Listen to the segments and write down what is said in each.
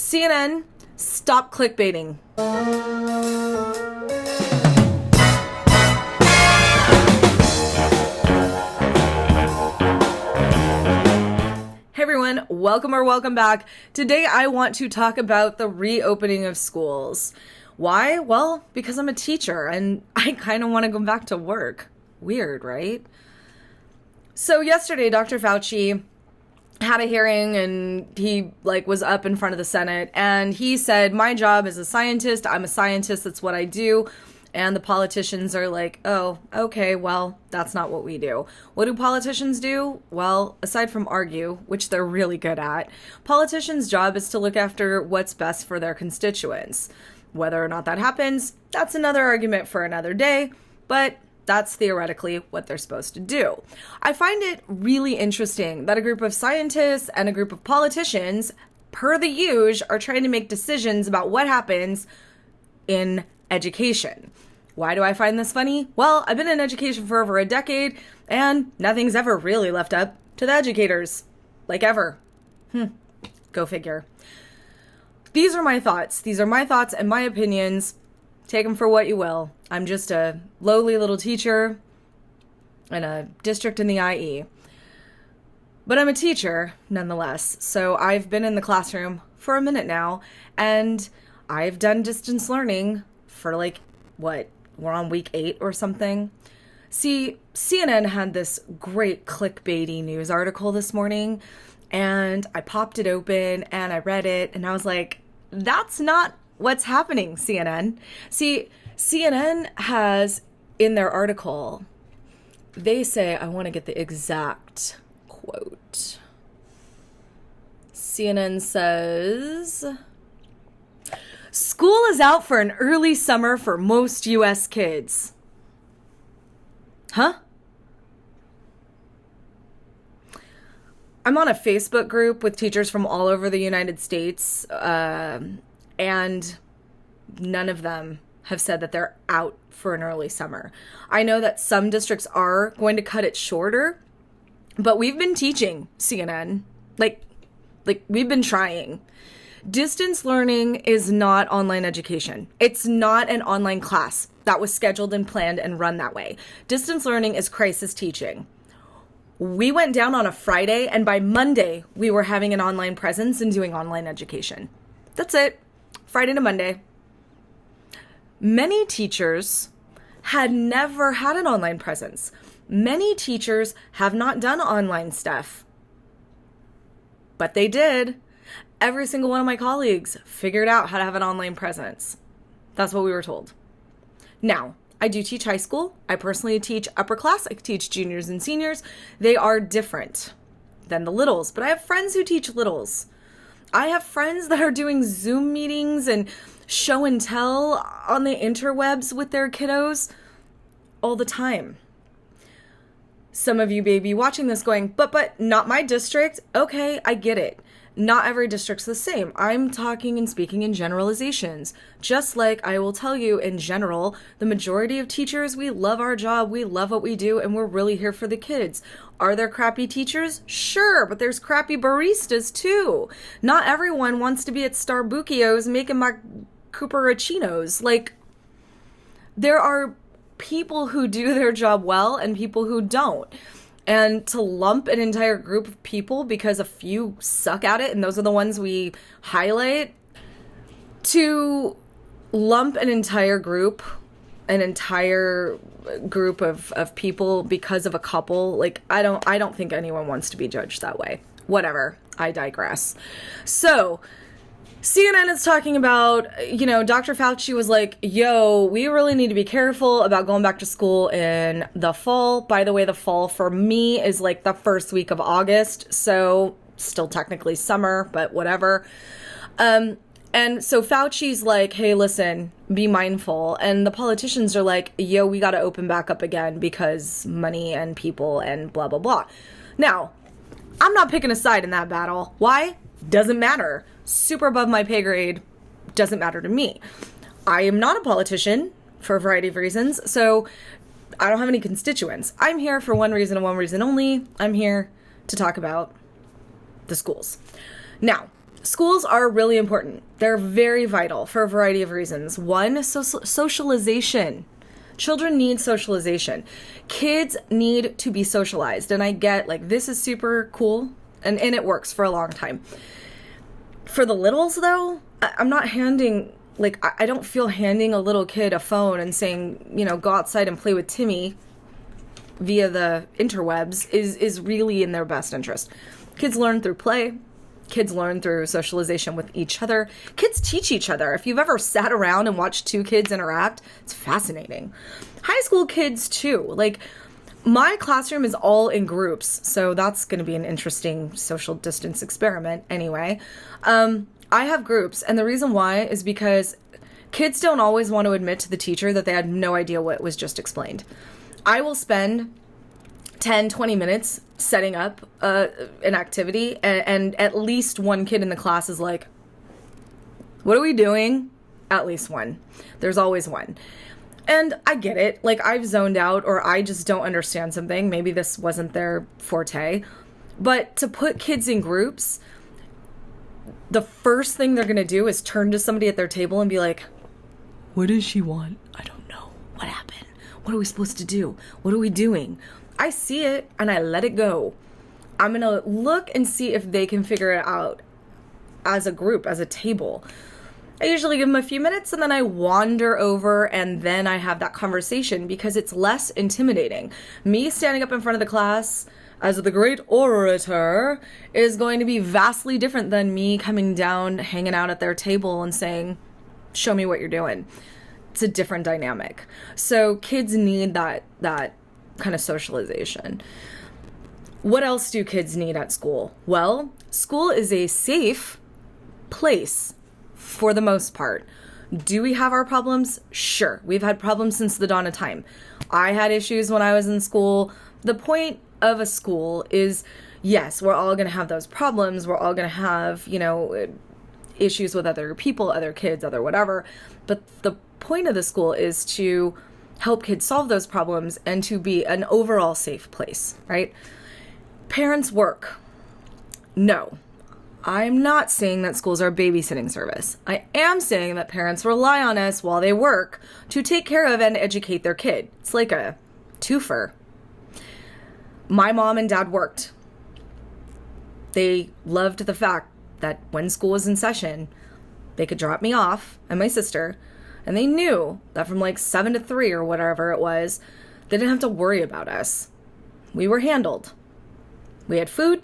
CNN, stop clickbaiting. Hey everyone, welcome back. Today I want to talk about the reopening of schools. Why? Well, because I'm a teacher and I kind of want to go back to work. Weird, right? So yesterday, Dr. Fauci had a hearing and he was up in front of the Senate and he said, my job as a scientist, I'm a scientist, that's what I do. And the politicians are like, oh, okay, well, that's not what we do. What do politicians do? Well, aside from argue, which they're really good at, politicians' job is to look after what's best for their constituents. Whether or not that happens, that's another argument for another day, but that's theoretically what they're supposed to do. I find it really interesting that a group of scientists and a group of politicians, per the usual, are trying to make decisions about what happens in education. Why do I find this funny? Well, I've been in education for over a decade, and nothing's ever really left up to the educators. Like ever. Go figure. These are my thoughts. These are my thoughts and my opinions. Take them for what you will. I'm just a lowly little teacher in a district in the IE. But I'm a teacher, nonetheless. So I've been in the classroom for a minute now, and I've done distance learning for we're on week 8 or something. See, CNN had this great clickbaity news article this morning, and I popped it open and I read it, and I was like, that's not what's happening, CNN. See, CNN has in their article, they say, I want to get the exact quote. CNN says, school is out for an early summer for most U.S. kids. Huh? I'm on a Facebook group with teachers from all over the United States, and none of them have said that they're out for an early summer. I know that some districts are going to cut it shorter, but we've been teaching, CNN. Like we've been trying. Distance learning is not online education. It's not an online class that was scheduled and planned and run that way. Distance learning is crisis teaching. We went down on a Friday, and by Monday, we were having an online presence and doing online education. That's it. Friday to Monday. Many teachers had never had an online presence. Many teachers have not done online stuff. But they did. Every single one of my colleagues figured out how to have an online presence. That's what we were told. Now, I do teach high school. I personally teach upper class. I teach juniors and seniors. They are different than the littles, but I have friends who teach littles. I have friends that are doing Zoom meetings and show and tell on the interwebs with their kiddos all the time. Some of you may be watching this going, but not my district. Okay, I get it. Not every district's the same. I'm talking and speaking in generalizations. Just like I will tell you in general, the majority of teachers, we love our job, we love what we do, and we're really here for the kids. Are there crappy teachers? Sure, but there's crappy baristas too. Not everyone wants to be at Starbuckios making my Coopericinos. There are people who do their job well and people who don't. And to lump an entire group of people because a few suck at it, and those are the ones we highlight, to lump an entire group of people because of a couple, I don't think anyone wants to be judged that way. Whatever, I digress. So, CNN is talking about, Dr. Fauci was like, yo, we really need to be careful about going back to school in the fall. By the way, the fall for me is the first week of August, so still technically summer, but whatever. And so Fauci's like, hey, listen, be mindful. And the politicians are like, yo, we got to open back up again because money and people and blah, blah, blah. Now, I'm not picking a side in that battle. Why? Doesn't matter. Super above my pay grade. Doesn't matter to me. I am not a politician for a variety of reasons, so I don't have any constituents. I'm here for one reason and one reason only. I'm here to talk about the schools. Now, Schools are really important. They're very vital for a variety of reasons. One, socialization. Children need socialization. Kids need to be socialized. And I get, like, this is super cool, and it works for a long time. For the littles, though, I'm not handing, like, I don't feel handing a little kid a phone and saying, you know, go outside and play with Timmy via the interwebs is really in their best interest. Kids learn through play. Kids learn through socialization with each other. Kids teach each other. If you've ever sat around and watched two kids interact, it's fascinating. High school kids too. Like, my classroom is all in groups, so that's going to be an interesting social distance experiment anyway. I have groups, and the reason why is because kids don't always want to admit to the teacher that they had no idea what was just explained. I will spend 10, 20 minutes setting up an activity, and at least one kid in the class is like, what are we doing? At least one. There's always one. And I get it. Like, I've zoned out, or I just don't understand something. Maybe this wasn't their forte. But to put kids in groups, the first thing they're going to do is turn to somebody at their table and be like, what does she want? I don't know. What happened? What are we supposed to do? What are we doing? I see it and I let it go. I'm going to look and see if they can figure it out as a group, as a table. I usually give them a few minutes and then I wander over and then I have that conversation because it's less intimidating. Me standing up in front of the class as the great orator is going to be vastly different than me coming down, hanging out at their table and saying, show me what you're doing. It's a different dynamic. So kids need that kind of socialization. What else do kids need at school? Well, school is a safe place for the most part. Do we have our problems? Sure. We've had problems since the dawn of time. I had issues when I was in school. The point of a school is, yes, we're all going to have those problems. We're all going to have, you know, issues with other people, other kids, other whatever. But the point of the school is to help kids solve those problems and to be an overall safe place, right? Parents work. No, I'm not saying that schools are a babysitting service. I am saying that parents rely on us while they work to take care of and educate their kid. It's like a twofer. My mom and dad worked. They loved the fact that when school was in session, they could drop me off and my sister, and they knew that from like 7 to 3 or whatever it was, they didn't have to worry about us. We were handled. We had food,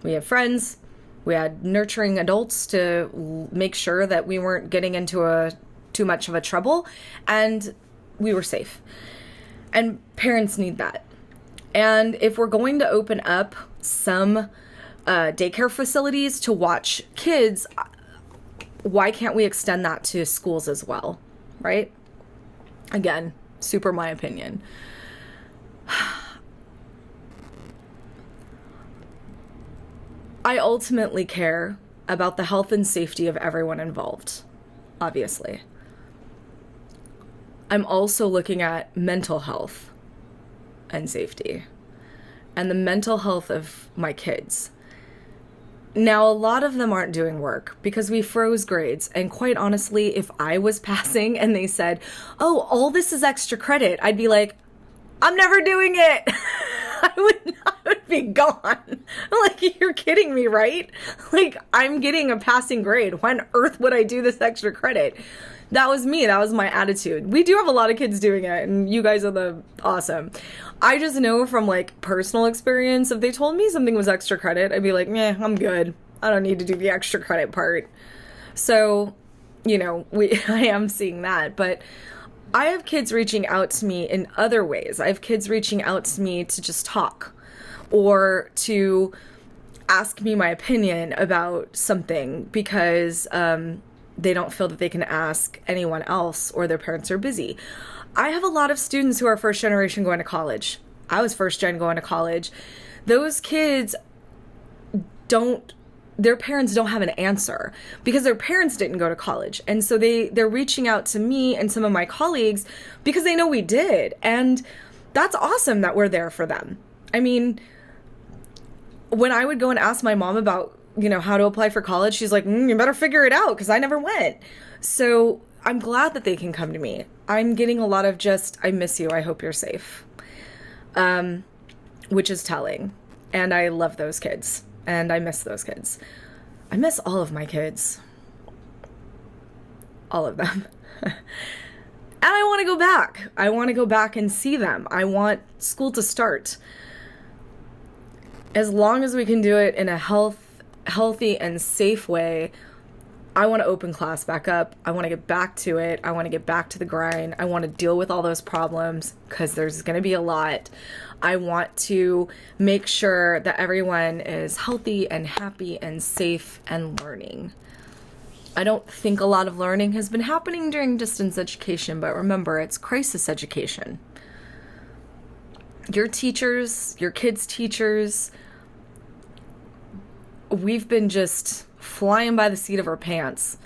we had friends, we had nurturing adults to make sure that we weren't getting into too much of a trouble, and we were safe. And parents need that. And if we're going to open up some daycare facilities to watch kids, why can't we extend that to schools as well, right? Again, super my opinion. I ultimately care about the health and safety of everyone involved, obviously. I'm also looking at mental health and safety and the mental health of my kids. Now, a lot of them aren't doing work because we froze grades. And quite honestly, if I was passing and they said, oh, all this is extra credit, I'd be like, I'm never doing it. I would be gone. Like, you're kidding me, right? Like, I'm getting a passing grade. Why on earth would I do this extra credit? That was me. That was my attitude. We do have a lot of kids doing it, and you guys are awesome. I just know from, like, personal experience, if they told me something was extra credit, I'd be like, meh, I'm good. I don't need to do the extra credit part. So, you know, I am seeing that, but I have kids reaching out to me in other ways. I have kids reaching out to me to just talk or to ask me my opinion about something because they don't feel that they can ask anyone else or their parents are busy. I have a lot of students who are first generation going to college. I was first gen going to college. Those kids their parents don't have an answer because their parents didn't go to college. And so they're reaching out to me and some of my colleagues because they know we did. And that's awesome that we're there for them. I mean, when I would go and ask my mom about how to apply for college. She's like, you better figure it out because I never went. So I'm glad that they can come to me. I'm getting a lot of just, I miss you. I hope you're safe. Which is telling. And I love those kids. And I miss those kids. I miss all of my kids. All of them. And I want to go back. I want to go back and see them. I want school to start. As long as we can do it in a healthy and safe way, I want to open class back up. I want to get back to it. I want to get back to the grind. I want to deal with all those problems because there's going to be a lot. I want to make sure that everyone is healthy and happy and safe and learning. I don't think a lot of learning has been happening during distance education, but remember, it's crisis education. Your teachers, your kids' teachers, we've been just flying by the seat of our pants.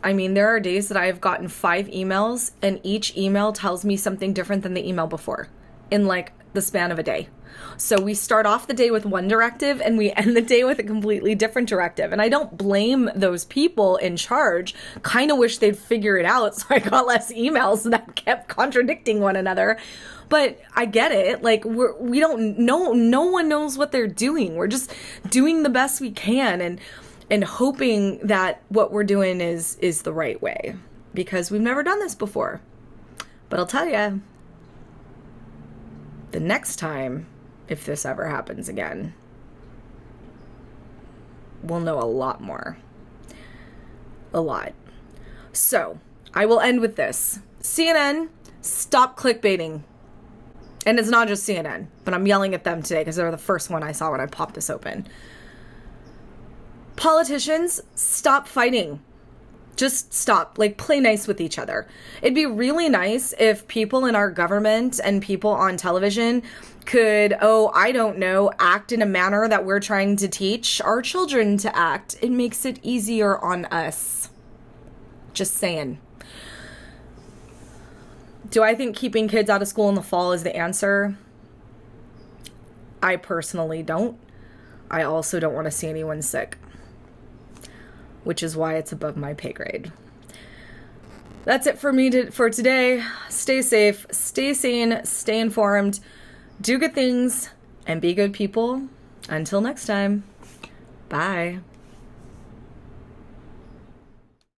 I mean, there are days that I have gotten 5 emails and each email tells me something different than the email before in like the span of a day. So we start off the day with one directive and we end the day with a completely different directive. And I don't blame those people in charge. Kind of wish they'd figure it out so I got less emails that kept contradicting one another. But I get it. Like we don't know, no one knows what they're doing. We're just doing the best we can and hoping that what we're doing is the right way because we've never done this before. But I'll tell you, the next time, if this ever happens again, we'll know a lot more. A lot. So, I will end with this. CNN, stop clickbaiting. And it's not just CNN, but I'm yelling at them today because they're the first one I saw when I popped this open. Politicians, stop fighting. Just stop. Like, play nice with each other. It'd be really nice if people in our government and people on television could, act in a manner that we're trying to teach our children to act. It makes it easier on us. Just saying. Do I think keeping kids out of school in the fall is the answer? I personally don't. I also don't want to see anyone sick, which is why it's above my pay grade. That's it for me for today. Stay safe, stay sane, stay informed, do good things, and be good people. Until next time, bye.